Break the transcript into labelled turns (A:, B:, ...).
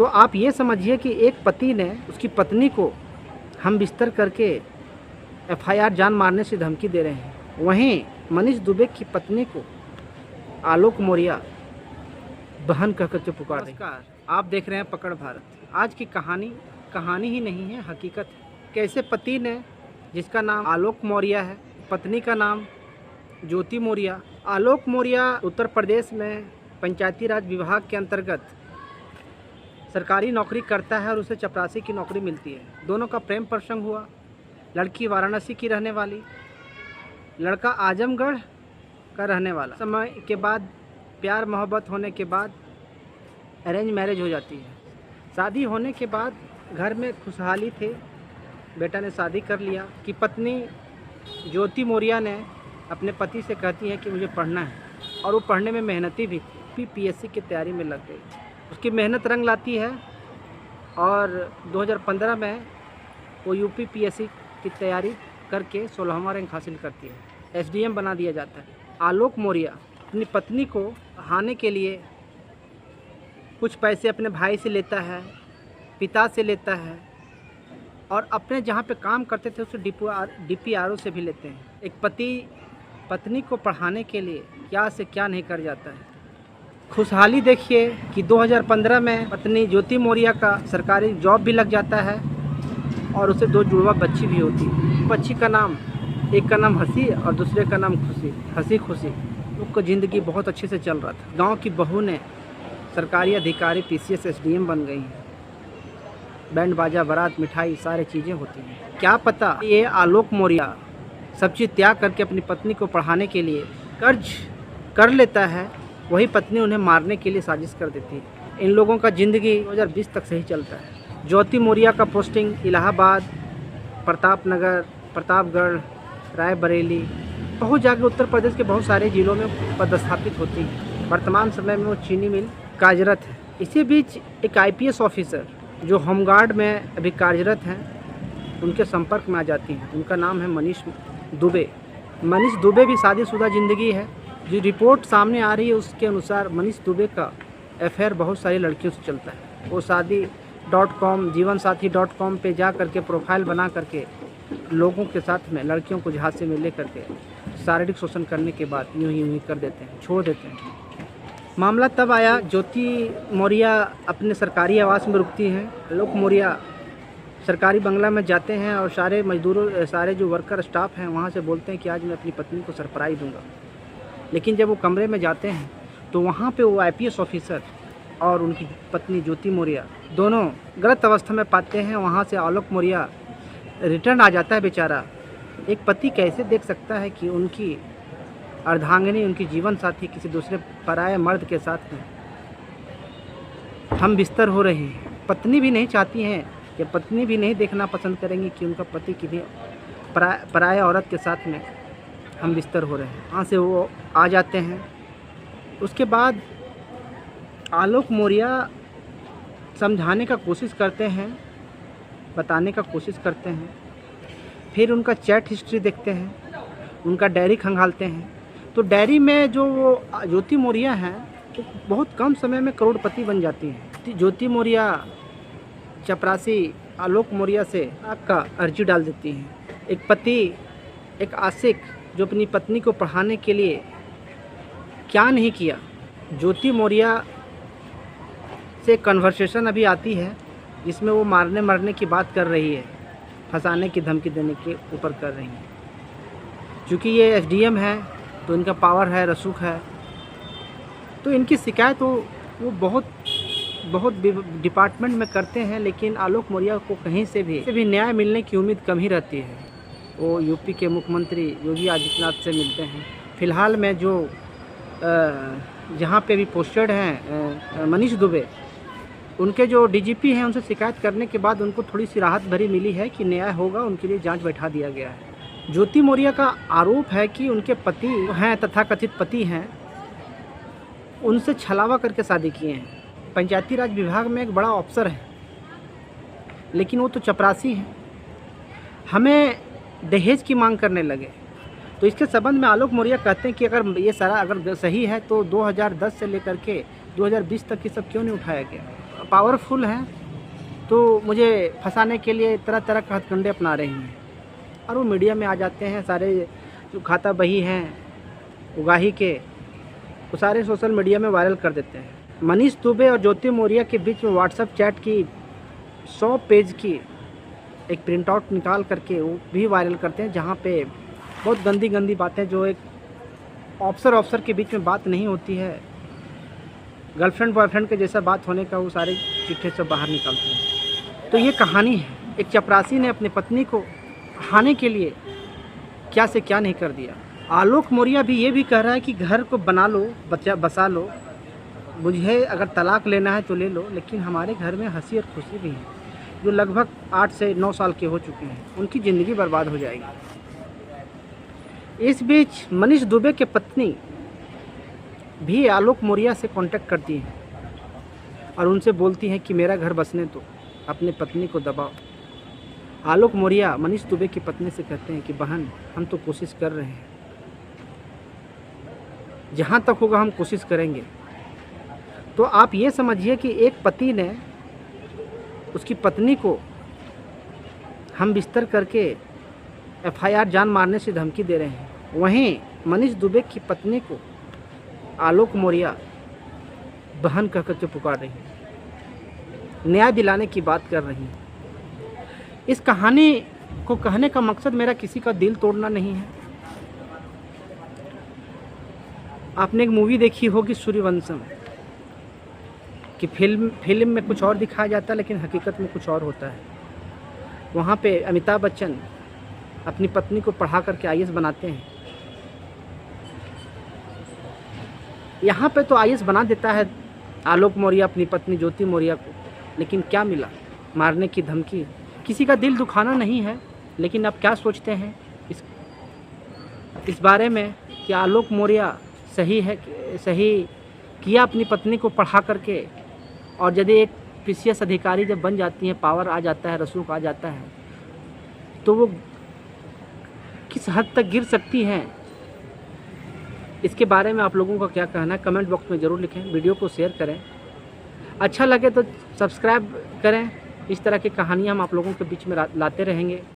A: तो आप ये समझिए कि एक पति ने उसकी पत्नी को हम बिस्तर करके एफआईआर जान मारने से धमकी दे रहे हैं। वहीं मनीष दुबे की पत्नी को आलोक मौर्य बहन कह करके पुकार रहे हैं। आप देख रहे हैं पकड़ भारत। आज की कहानी ही नहीं है, हकीकत है। कैसे पति ने, जिसका नाम आलोक मौर्य है, पत्नी का नाम ज्योति मौर्य। आलोक मौर्य उत्तर प्रदेश में पंचायती राज विभाग के अंतर्गत सरकारी नौकरी करता है और उसे चपरासी की नौकरी मिलती है। दोनों का प्रेम प्रसंग हुआ। लड़की वाराणसी की रहने वाली, लड़का आजमगढ़ का रहने वाला। समय के बाद प्यार मोहब्बत होने के बाद अरेंज मैरिज हो जाती है। शादी होने के बाद घर में खुशहाली थे। बेटा ने शादी कर लिया कि पत्नी ज्योति मौर्य ने अपने पति से कहती है कि मुझे पढ़ना है, और वो पढ़ने में मेहनती भी थी। पीएससी की तैयारी में लग गई। उसकी मेहनत रंग लाती है और 2015 में वो यूपी पीएससी की तैयारी करके 16वां रैंक हासिल करती है। एसडीएम बना दिया जाता है। आलोक मौर्य अपनी पत्नी को पढ़ाने के लिए कुछ पैसे अपने भाई से लेता है, पिता से लेता है, और अपने जहाँ पे काम करते थे उससे डीपीआरओ से भी लेते हैं। एक पति पत्नी को पढ़ाने के लिए क्या से क्या नहीं कर जाता है। खुशहाली देखिए कि 2015 में पत्नी ज्योति मौर्य का सरकारी जॉब भी लग जाता है और उसे 2 जुड़वा बच्ची भी होती है। बच्ची का नाम, एक का नाम हंसी और दूसरे का नाम खुशी। हंसी खुशी उनकी ज़िंदगी बहुत अच्छे से चल रहा था। गांव की बहू ने सरकारी अधिकारी पीसीएस एसडीएम बन गई हैं। बैंड बाजा, बारात, मिठाई, सारी चीज़ें होती हैं। क्या पता ये आलोक मौर्य सब चीज़ त्याग करके अपनी पत्नी को पढ़ाने के लिए कर्ज कर लेता है। वही पत्नी उन्हें मारने के लिए साजिश कर देती है। इन लोगों का ज़िंदगी 2020 तक सही चलता है। ज्योति मौर्य का पोस्टिंग इलाहाबाद, प्रतापनगर, प्रतापगढ़, रायबरेली, बहुत जगह उत्तर प्रदेश के बहुत सारे ज़िलों में पदस्थापित होती है। वर्तमान समय में वो चीनी मिल कार्यरत है। इसी बीच एक आईपीएस ऑफिसर जो होमगार्ड में अभी कार्यरत हैं, उनके संपर्क में आ जाती हैं। उनका नाम है मनीष दुबे। मनीष दुबे भी शादीशुदा ज़िंदगी है। जो रिपोर्ट सामने आ रही है उसके अनुसार मनीष दुबे का अफेयर बहुत सारी लड़कियों से चलता है। वो शादी.com, जीवनसाथी.com पे जा करके प्रोफाइल बना करके लोगों के साथ में, लड़कियों को झांसे में ले करके शारीरिक शोषण करने के बाद यूँ ही कर देते हैं, छोड़ देते हैं। मामला तब आया, ज्योति मौर्य अपने सरकारी आवास में रुकती हैं। आलोक मौर्य सरकारी बंगला में जाते हैं और सारे मजदूरों, सारे जो वर्कर स्टाफ हैं वहाँ से बोलते हैं कि आज मैं अपनी पत्नी को सरप्राइज दूंगा। लेकिन जब वो कमरे में जाते हैं तो वहाँ पे वो आईपीएस ऑफिसर और उनकी पत्नी ज्योति मौर्य दोनों गलत अवस्था में पाते हैं। वहाँ से आलोक मौर्य रिटर्न आ जाता है बेचारा। एक पति कैसे देख सकता है कि उनकी अर्धांगिनी, उनकी जीवन साथी किसी दूसरे पराये मर्द के साथ में हम बिस्तर हो रहे हैं। पत्नी भी नहीं चाहती हैं, कि पत्नी भी नहीं देखना पसंद करेंगी कि उनका पति किसी पराये औरत के साथ में हम बिस्तर हो रहे हैं। वहाँ से वो आ जाते हैं। उसके बाद आलोक मौर्य समझाने का कोशिश करते हैं, बताने का कोशिश करते हैं। फिर उनका चैट हिस्ट्री देखते हैं, उनका डायरी खंगालते हैं। तो डायरी में जो वो ज्योति मौर्य हैं तो बहुत कम समय में करोड़पति बन जाती हैं। ज्योति मौर्य चपरासी आलोक मौर्य से का अर्जी डाल देती हैं। एक पति, एक आशिक जो अपनी पत्नी को पढ़ाने के लिए क्या नहीं किया। ज्योति मौर्य से कन्वर्सेशन अभी आती है जिसमें वो मारने मरने की बात कर रही है, फंसाने की धमकी देने के ऊपर कर रही है। क्योंकि ये एसडीएम है तो इनका पावर है, रसूख है, तो इनकी शिकायत वो बहुत डिपार्टमेंट में करते हैं। लेकिन आलोक मौर्य को कहीं से भी न्याय मिलने की उम्मीद कम ही रहती है। वो यूपी के मुख्यमंत्री योगी आदित्यनाथ से मिलते हैं। फ़िलहाल में जो जहाँ पे भी पोस्टेड हैं मनीष दुबे, उनके जो डीजीपी हैं उनसे शिकायत करने के बाद उनको थोड़ी सी राहत भरी मिली है कि न्याय होगा, उनके लिए जांच बैठा दिया गया है। ज्योति मौर्य का आरोप है कि उनके पति हैं, तथाकथित पति हैं, उनसे छलावा करके शादी किए हैं। पंचायती राज विभाग में एक बड़ा अफसर है, लेकिन वो तो चपरासी हैं। हमें दहेज की मांग करने लगे। तो इसके संबंध में आलोक मौर्य कहते हैं कि अगर ये सारा अगर सही है तो 2010 से लेकर के 2020 तक ये सब क्यों नहीं उठाया गया। पावरफुल हैं तो मुझे फंसाने के लिए तरह तरह के हथकंडे अपना रही हैं और वो मीडिया में आ जाते हैं। सारे जो खाता बही हैं उगाही के, वो सारे सोशल मीडिया में वायरल कर देते हैं। मनीष दुबे और ज्योति मौर्य के बीच में व्हाट्सएप चैट की 100 पेज की एक प्रिंट आउट निकाल करके वो भी वायरल करते हैं, जहाँ पे बहुत गंदी गंदी बातें जो एक ऑफिसर के बीच में बात नहीं होती है, गर्लफ्रेंड बॉयफ्रेंड के जैसा बात होने का, वो सारे चिट्ठे से बाहर निकालते हैं। तो ये कहानी है, एक चपरासी ने अपनी पत्नी को खाने के लिए क्या से क्या नहीं कर दिया। आलोक मौर्य भी ये भी कह रहा है कि घर को बना लो, बसा लो, मुझे अगर तलाक लेना है तो ले लो, लेकिन हमारे घर में हंसी और खुशी भी है। जो लगभग 8 से 9 साल के हो चुके हैं, उनकी ज़िंदगी बर्बाद हो जाएगी। इस बीच मनीष दुबे के पत्नी भी आलोक मौर्य से कांटेक्ट करती हैं और उनसे बोलती हैं कि मेरा घर बसने दो, अपनी पत्नी को दबाओ। आलोक मौर्य मनीष दुबे की पत्नी से कहते हैं कि बहन, हम तो कोशिश कर रहे हैं, जहाँ तक होगा हम कोशिश करेंगे। तो आप ये समझिए कि एक पति ने उसकी पत्नी को हम बिस्तर करके FIR जान मारने से धमकी दे रहे हैं, वहीं मनीष दुबे की पत्नी को आलोक मौर्य बहन कह कर के पुकार रही है, न्याय दिलाने की बात कर रही है। इस कहानी को कहने का मकसद मेरा किसी का दिल तोड़ना नहीं है। आपने एक मूवी देखी होगी सूर्यवंशम, कि फिल्म में कुछ और दिखाया जाता है लेकिन हकीकत में कुछ और होता है। वहाँ पे अमिताभ बच्चन अपनी पत्नी को पढ़ा करके IAS बनाते हैं। यहाँ पे तो IAS बना देता है आलोक मौर्य अपनी पत्नी ज्योति मौर्य को, लेकिन क्या मिला? मारने की धमकी। किसी का दिल दुखाना नहीं है, लेकिन आप क्या सोचते हैं इस बारे में कि आलोक मौर्य सही किया अपनी पत्नी को पढ़ा करके? और यदि एक PCS अधिकारी जब बन जाती है, पावर आ जाता है, रसूख आ जाता है, तो वो किस हद तक गिर सकती हैं? इसके बारे में आप लोगों का क्या कहना है कमेंट बॉक्स में ज़रूर लिखें। वीडियो को शेयर करें, अच्छा लगे तो सब्सक्राइब करें। इस तरह की कहानियाँ हम आप लोगों के बीच में लाते रहेंगे।